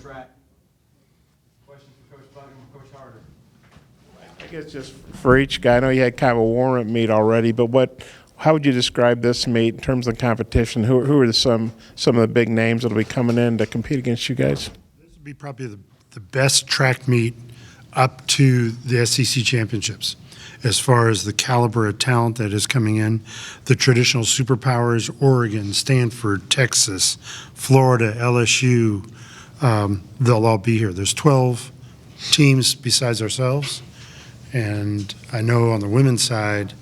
track. Questions for Coach Bucknam or Coach Harter? I guess just for each guy, I know you had kind of a warm-up meet already, but how would you describe this meet in terms of competition? Who are some of the big names that will be coming in to compete against you guys? This would be probably the best track meet up to the SEC championships as far as the caliber of talent that is coming in. The traditional superpowers, Oregon, Stanford, Texas, Florida, LSU, they'll all be here. There's 12 teams besides ourselves, and I know on the women's side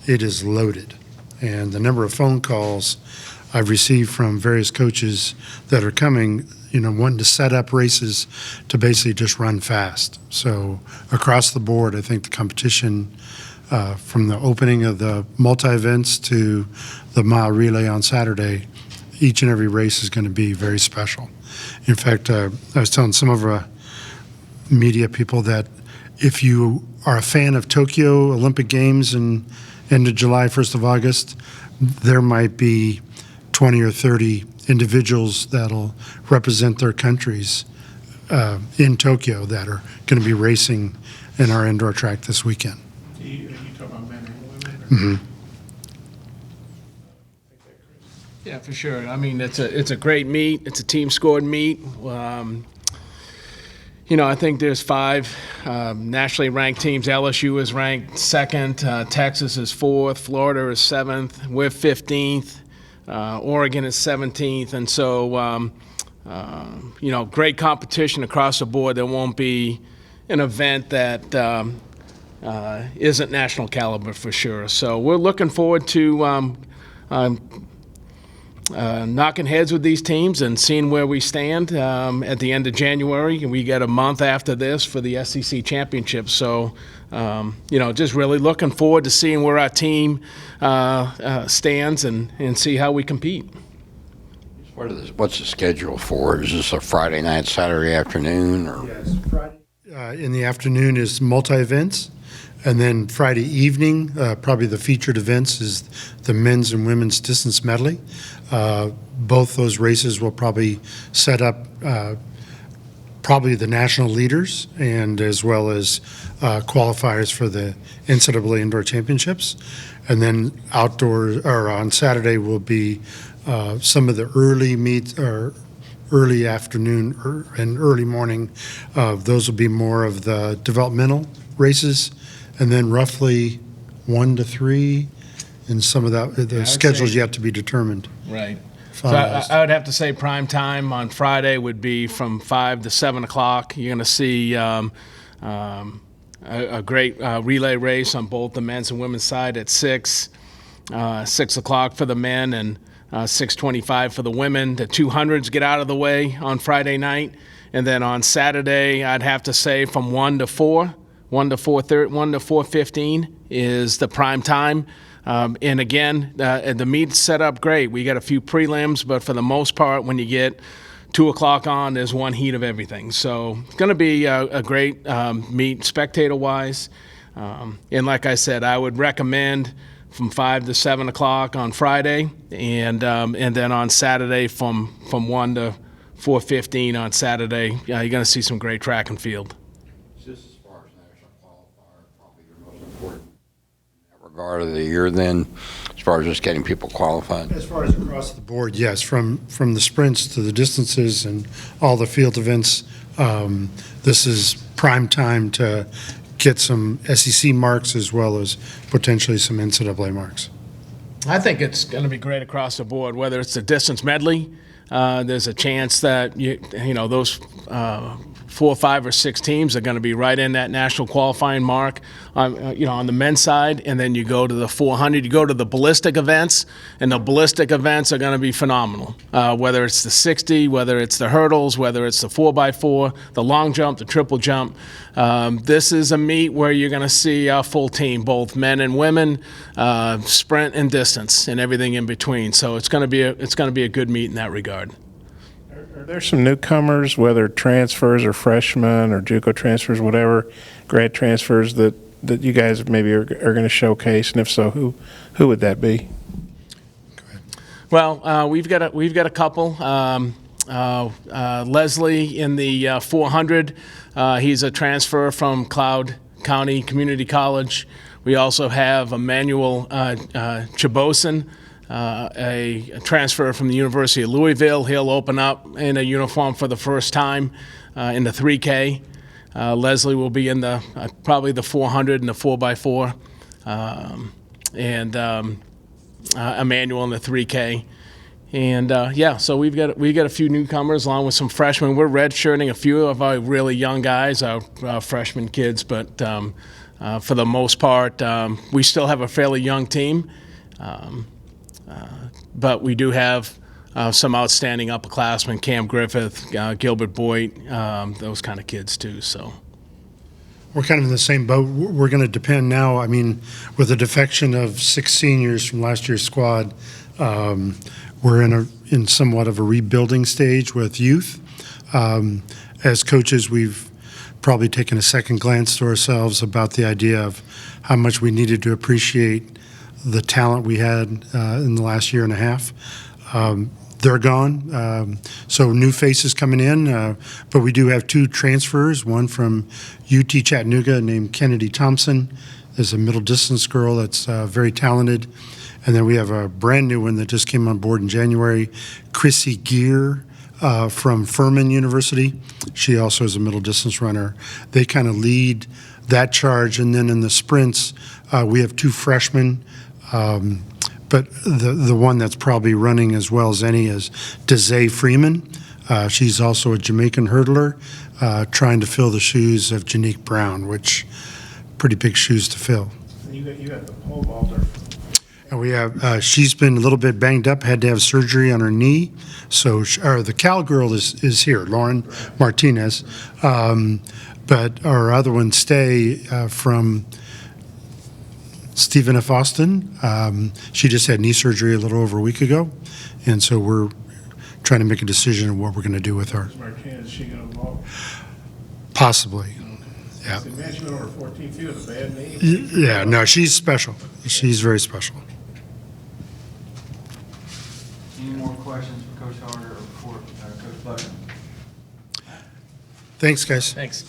it is loaded. And the number of phone calls I've received from various coaches that are coming, wanting to set up races to basically just run fast. So across the board, I think the competition from the opening of the multi-events to the mile relay on Saturday, each and every race is going to be very special. In fact, I was telling some of our media people that if you are a fan of Tokyo Olympic Games and end of July, 1st of August, there might be 20 or 30 individuals that'll represent their countries in Tokyo that are going to be racing in our indoor track this weekend. You talk about men and women? Mm-hmm. Yeah, for sure. I mean, it's a great meet. It's a team-scored meet. I think there's 5 nationally ranked teams. LSU is ranked 2nd. Texas is 4th. Florida is 7th. We're 15th. Oregon is 17th. And so, great competition across the board. There won't be an event that isn't national caliber for sure. So we're looking forward to knocking heads with these teams and seeing where we stand at the end of January. We get a month after this for the SEC championship. So, just really looking forward to seeing where our team stands and see how we compete. What's the schedule for it? Is this a Friday night, Saturday afternoon? Or? Yes, Friday in the afternoon is multi-events. And then Friday evening, probably the featured events is the men's and women's distance medley. Both those races will probably set up probably the national leaders and as well as qualifiers for the NCAA Indoor Championships. And then outdoors or on Saturday will be some of the early meets or early afternoon and early morning. Those will be more of the developmental races. And then roughly 1 to 3, and some of that, the schedule's yet to be determined. Right. So I would have to say prime time on Friday would be from 5 to 7 o'clock. You're going to see a great relay race on both the men's and women's side at 6 o'clock for the men and 6:25 for the women. The 200s get out of the way on Friday night. And then on Saturday, I'd have to say from 1 to 4. 1 to 4:30, 1 to 4:15 is the prime time. And again, the meet's set up great. We got a few prelims, but for the most part, when you get 2 o'clock on, there's one heat of everything. So it's going to be a great meet spectator-wise. And like I said, I would recommend from 5 to 7 o'clock on Friday, and then on Saturday from 1 to 4:15 on Saturday, you're going to see some great track and field. Regard of the year then, as far as just getting people qualified? As far as across the board, yes, from the sprints to the distances and all the field events, this is prime time to get some SEC marks as well as potentially some NCAA marks. I think it's going to be great across the board, whether it's the distance medley. There's a chance that those 4, 5, or 6 teams are going to be right in that national qualifying mark, on the men's side. And then you go to the 400, you go to the ballistic events, and the ballistic events are going to be phenomenal. Whether it's the 60, whether it's the hurdles, whether it's the 4x4, the long jump, the triple jump. This is a meet where you're going to see a full team, both men and women, sprint and distance, and everything in between. So it's going to be a good meet in that regard. Are there some newcomers, whether transfers or freshmen or JUCO transfers, whatever, grad transfers that you guys maybe are going to showcase? And if so, who would that be? Well, we've got a couple. Leslie in the 400. He's a transfer from Cloud County Community College. We also have Emmanuel Chabosin, a transfer from the University of Louisville. He'll open up in a uniform for the first time in the 3K. Leslie will be in the probably the 400 and the 4x4, and Emmanuel in the 3K. And so we've got a few newcomers along with some freshmen. We're redshirting a few of our really young guys, our freshman kids, but for the most part, we still have a fairly young team. But we do have some outstanding upperclassmen, Cam Griffith, Gilbert Boyd, those kind of kids too. So We're kind of in the same boat. We're going to depend now, I mean, with the defection of 6 seniors from last year's squad, we're in somewhat of a rebuilding stage with youth. As coaches, we've probably taken a second glance to ourselves about the idea of how much we needed to appreciate the talent we had in the last year and a half. They're gone, so new faces coming in, but we do have 2 transfers, one from UT Chattanooga named Kennedy Thompson. There's a middle distance girl that's very talented. And then we have a brand new one that just came on board in January, Chrissy Gear from Furman University. She also is a middle distance runner. They kind of lead that charge. And then in the sprints, we have 2 freshmen. But the one that's probably running as well as any is Desai Freeman. She's also a Jamaican hurdler trying to fill the shoes of Janique Brown, which pretty big shoes to fill. You got the pole vaulter. And we have, she's been a little bit banged up, had to have surgery on her knee. So the cowgirl is here, Lauren Martinez. But our other one, Stay, from Stephen F. Austin. She just had knee surgery a little over a week ago. And so we're trying to make a decision on what we're going to do with her. Martinez, is she going to walk? Possibly. Yeah. Imagine over 14 feet with a bad knee. Yeah, no, she's special. She's very special. Any more questions for Coach Harter or for Coach Bucknam? Thanks, guys. thanks.